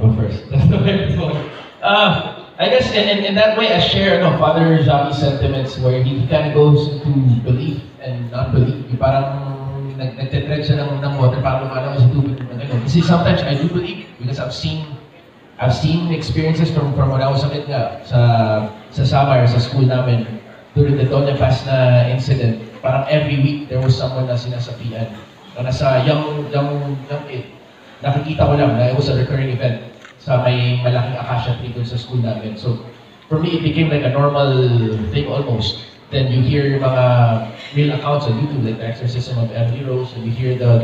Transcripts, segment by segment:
go first. That's the way it's going. I guess in that way, I share Father Javi's sentiments where he kind of goes into belief and non-belief. Yung parang nagtetread siya ng water para lumalaw sa tubig. Kasi sometimes I do believe because I've seen experiences from when I was a kid nga sa Samar, sa school namin during the Doña Paz na incident. Parang every week there was someone na sinasapian. Na nasa young kid, nakikita ko lang na it was a recurring event sa may malaking acacia tree dun sa school namin. So, for me, it became like a normal thing almost. Then you hear mga real accounts on YouTube, like the exorcism of Emily Rose, and you hear the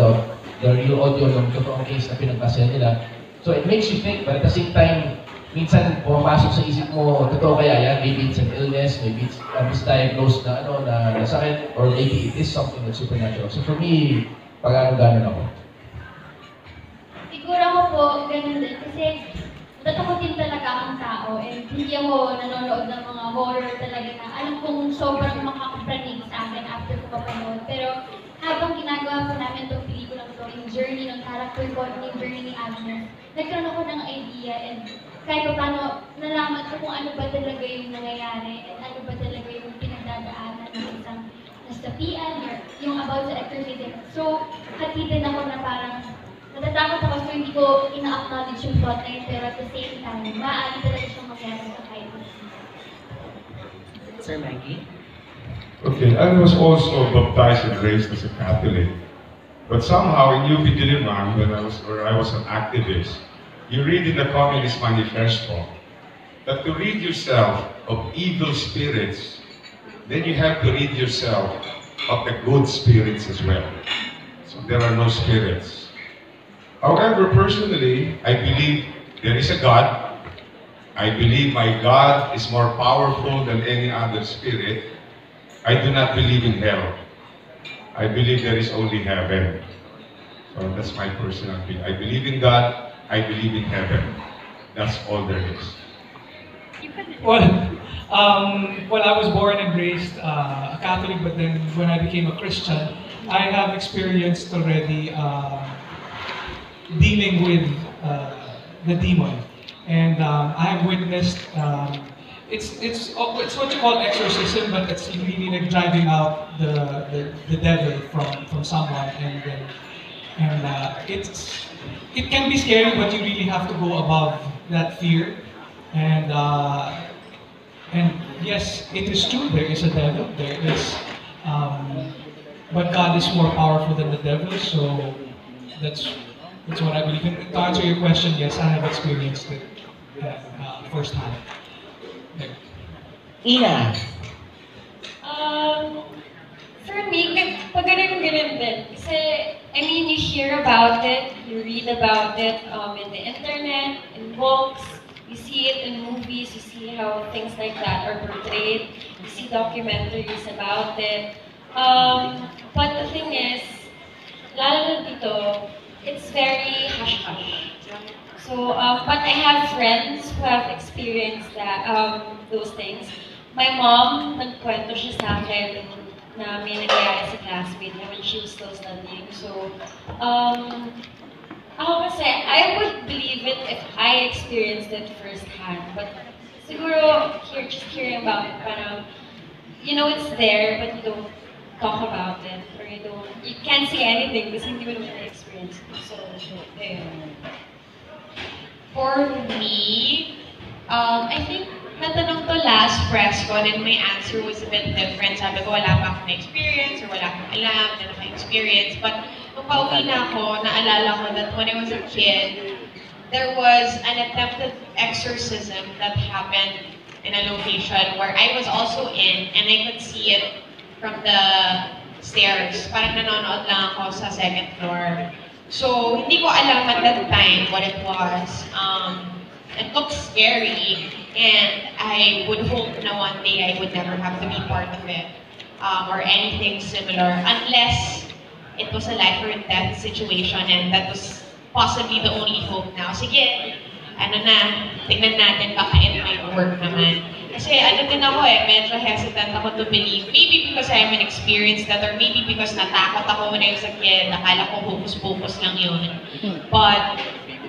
real audio ng totoong case na pinagbasayan nila. So it makes you think, but at the same time, minsan pumapasok sa isip mo, totoo kaya yan? Maybe it's an illness, maybe it's a misdiagnosed na sakit, or maybe it is something that's supernatural. So for me, pag-ganon ako. Siguro ako po, ganun din. Kasi natakotin talaga akong tao. And hindi ako nanonood ng mga horror talaga na alam kong sobrang makakapranig sa akin after ko mapanood. Pero habang ginagawa ko namin itong pelikulang ito, yung journey ng character ko, yung journey ni Agnes, nagkaroon ako ng idea and kahit pa paano nalaman ko kung ano ba talaga yung nangyayari and ano ba talaga yung pinagdadaanan ng isang nasapian or yung about sa exorcism. So, hatitin ako na parang natatakot ako so hindi ko ina-acknowledge yung plotline pero at the same time, maaari talaga siyang magyari sa kahit. Sir Maggie? Okay, I was also baptized and raised as a Catholic. But somehow in UP Diliman, where I was an activist, you read in the Communist Manifesto that to rid yourself of evil spirits, then you have to rid yourself of the good spirits as well. So there are no spirits. However, personally, I believe there is a God. I believe my God is more powerful than any other spirit. I do not believe in hell. I believe there is only heaven. So that's my personal belief. I believe in God. I believe in heaven. That's all there is. Well, I was born and raised a Catholic, but then when I became a Christian, I have experienced already dealing with the demon, and I have witnessed. It's what you call exorcism, but it's really like driving out the devil from someone, and it can be scary, but you really have to go above that fear, and yes, it is true. There is a devil. There is, but God is more powerful than the devil. So that's what I believe. And to answer your question, yes, I have experienced it firsthand. Inah? For me, pag ganun din. Kasi, I mean, you hear about it, you read about it in the internet, in books, you see it in movies, you see how things like that are portrayed, you see documentaries about it. But the thing is, lalo na dito, it's very hush-hush. So, but I have friends who have experienced that, those things. My mom, nagkwento siya sa akin na may nangyayari sa classmate niya when she was still studying. So, ako kasi, I would believe it if I experienced it firsthand. But siguro, just hearing about it, parang, you know it's there, but you don't talk about it. Or you can't say anything because hindi mo naman na-experience it. So, For me, I think natanong to last presscon and my answer was a bit different. Sabi ko wala pa akong experience or wala akong alam na naka-experience. But nung pauwi na ako, naalala ko that when I was a kid, there was an attempted exorcism that happened in a location where I was also in and I could see it from the stairs. Parang nanonood lang ako sa second floor. So, hindi ko alam at that time what it was. It looked scary, and I would hope na one day I would never have to be part of it or anything similar unless it was a life or death situation and that was possibly the only hope now. Sige, tingnan natin baka it might work naman. Kasi din ako medyo hesitant ako to believe. Maybe because I haven't experienced that or maybe because natakot ako when I was a kid. Nakala ko hocus-pocus lang yun. But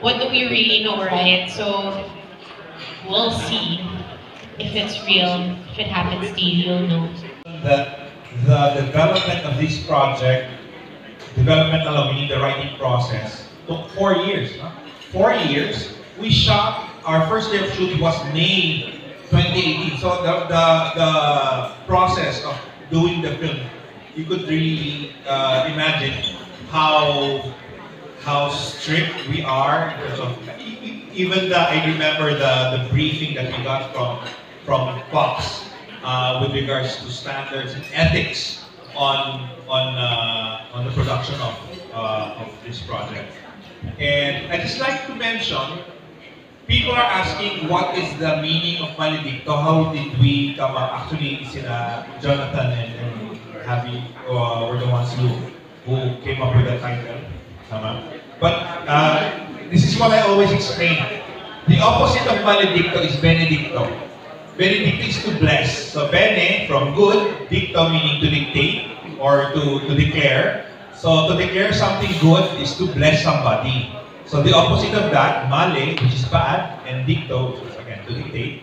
what do we really know, right? So we'll see if it's real, if it happens to you, you'll know. That the development of this project, development alone, meaning the writing process, took 4 years. No? 4 years. We shot, our first day of shoot was May 2018. So the process of doing the film, you could really imagine how strict we are in terms of even I remember the briefing that we got from Fox with regards to standards and ethics on the production of this project. And I just like to mention, people are asking what is the meaning of Maledicto. How did we come up? Actually, sila Jonathan and Javi were the ones who came up with the title. But this is what I always explain. The opposite of Maledicto is Benedicto. Benedicto is to bless. So bene from good, dicto meaning to dictate or to declare. So to declare something good is to bless somebody. So the opposite of that, male, which is bad, and dicto, which is again to dictate,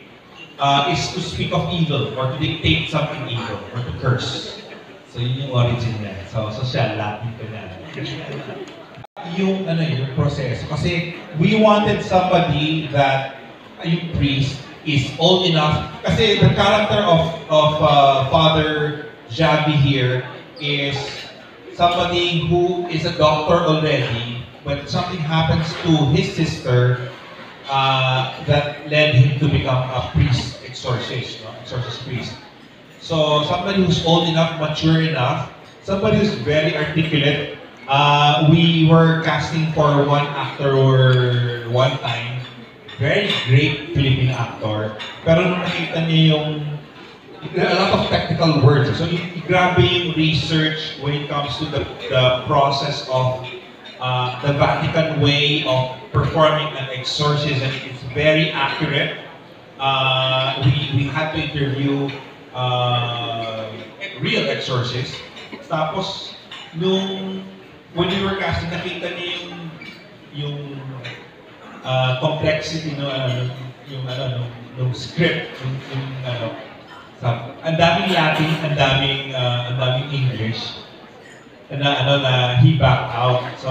is to speak of evil or to dictate something evil or to curse. So yun yung origin niya. So social Latin ko na. Yung proseso. Kasi we wanted somebody that yung priest is old enough. Kasi the character of Father Javi here is somebody who is a doctor already, but something happens to his sister that led him to become a priest, exorcist priest. So somebody who's old enough, mature enough, somebody who's very articulate. We were casting for one actor one time, very great Filipino actor, pero nung nakita niya yung a lot of technical words. So, grabe yung research when it comes to the process of the Vatican way of performing an exorcism. It's very accurate. We had to interview real exorcists. Tapos, when we were casting, nakita niya yung complexity yung script, ang daming Latin, ang daming English na he backed out. So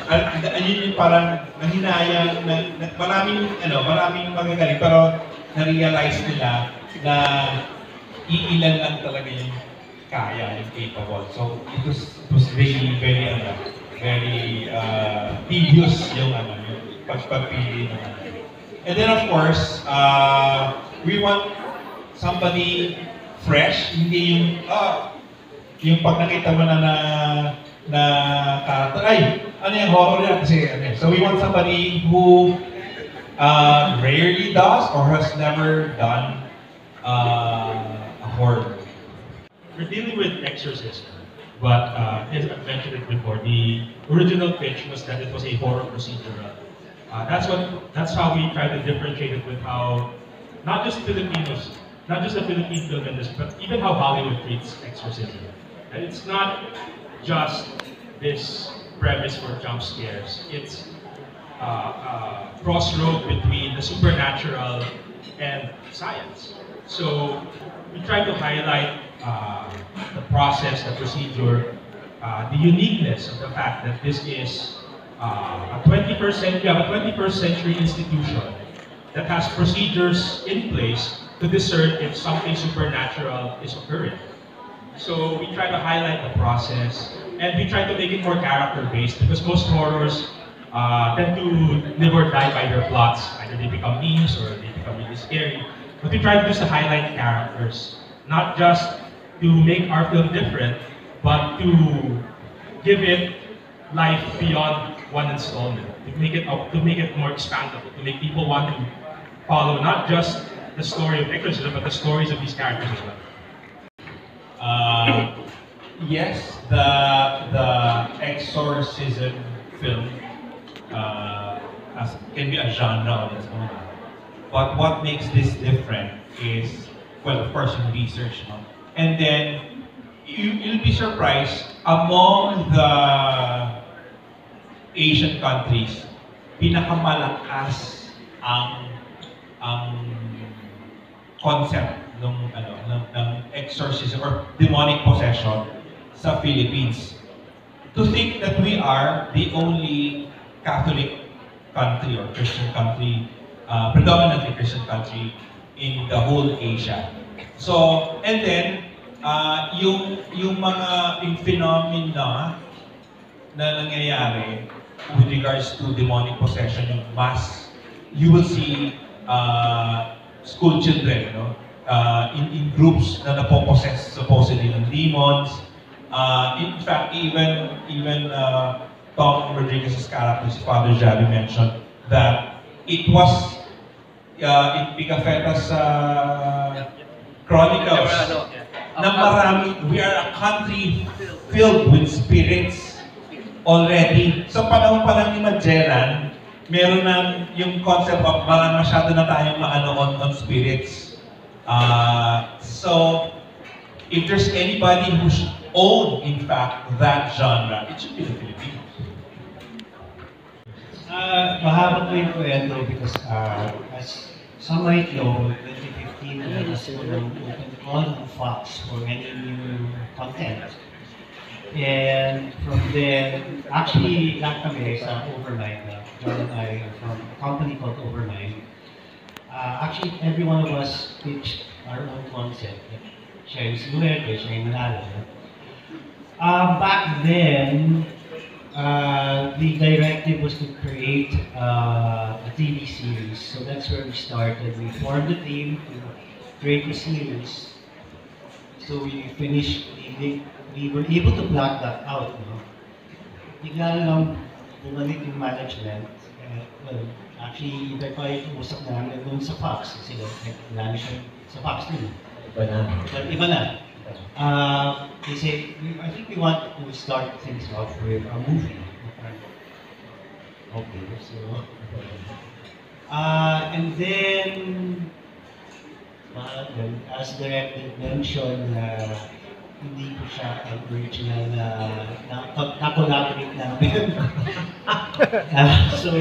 yun yung parang nahinayang maraming magagaling pero na-realize nila na iilan lang talaga yung kaya, yung capable. So it was really very tedious yung pagpapili ng And then of course, we want somebody fresh, hindi yung pag nakita mo na character, ano yung horror yan kasi so we want somebody who rarely does or has never done a horror. We're dealing with exorcism, but as I mentioned it before, the original pitch was that it was a horror procedural. That's how we try to differentiate it with how not just the Philippine film industry, but even how Hollywood treats exorcism. And it's not just this premise for jump scares. It's a crossroad between the supernatural and science. So we try to highlight the process, the procedure, the uniqueness of the fact that this is a 21st century institution that has procedures in place to discern if something supernatural is occurring. So we try to highlight the process, and we try to make it more character-based because most horrors tend to live or die by their plots. Either they become memes or they become really scary. But we try to just highlight characters, not just to make our film different, but to give it life beyond one installment, to make it more expandable, to make people want to follow not just the story of exorcism, but the stories of these characters as well. Yes, the exorcism film can be a genre on its own. But what makes this different is, well, of course, you research, no? And then you'll be surprised among the Asian countries. pinakamalakas ang concept ng exorcism or demonic possession sa Philippines. To think that we are the only Catholic country or Christian country, predominantly Christian country in the whole Asia. So, and then, yung phenomena na nangyayari with regards to demonic possession, yung mass, you will see school children, no? In groups na napopossess supposedly ng demons. In fact, even Tom Rodriguez's character, si Father Javi mentioned that it was in Pigafetta's Chronicles na marami, we are a country filled with spirits already. Sa panahon pa lang ni Magellan, meron na yung concept of masyado na tayong on spirits. So, if there's anybody who should own, in fact, that genre, it should be the Filipinos. Mahaba po yung kwento because as some might know, 2015, nagkas po ng open call ng Fox for any new content. And from then, actually, lang kami sa Overnight, John and I are from a company called Overnight. Actually, every one of us pitched our own concept. Siya yung sinuwerte, siya yung manalo. Back then, the directive was to create a TV series. So that's where we started. We formed a team to create a series. So we finished, we were able to block that out. No? Bigla lang bumalik yung management. Well, actually, iba pa yung usap namin doon sa Fox. Kasi marami siya sa Fox din. Iba na. Iba na. They say, I think we want to start things off with a movie. Okay, so... and then, as directed mentioned, hindi ko siya ang original na collaborate namin. So,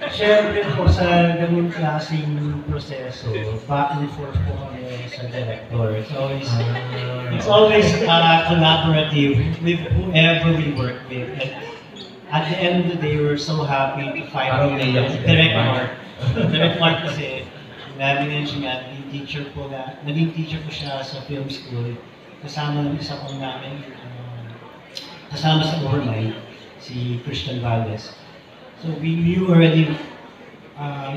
syempre po sa ganun klaseng proseso, back and forth po kami sa director. So, it's always collaborative with whoever we work with. And at the end of the day, we're so happy to find Direct Mark. Direct Mark kasi, na-mention nga, naging teacher ko siya sa film school. Kasama ng isa ko namin, kasama sa Overnight, si Christian Valdez. So we knew already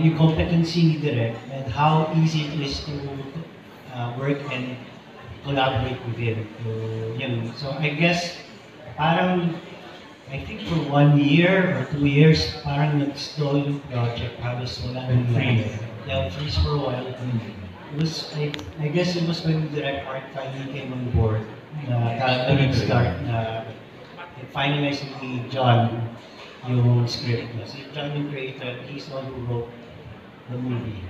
yung competency ni Direct and how easy it is to work and collaborate with him. So I guess, parang, I think for 1 year or 2 years, parang nag-stall yung project, halos wala nang nangyari. Yeah, freeze for a while. It was, I guess it was when Direct Art finally came on board, nag-start na finalize ni John yung script. Si John yung creator, he's the one who wrote the movie.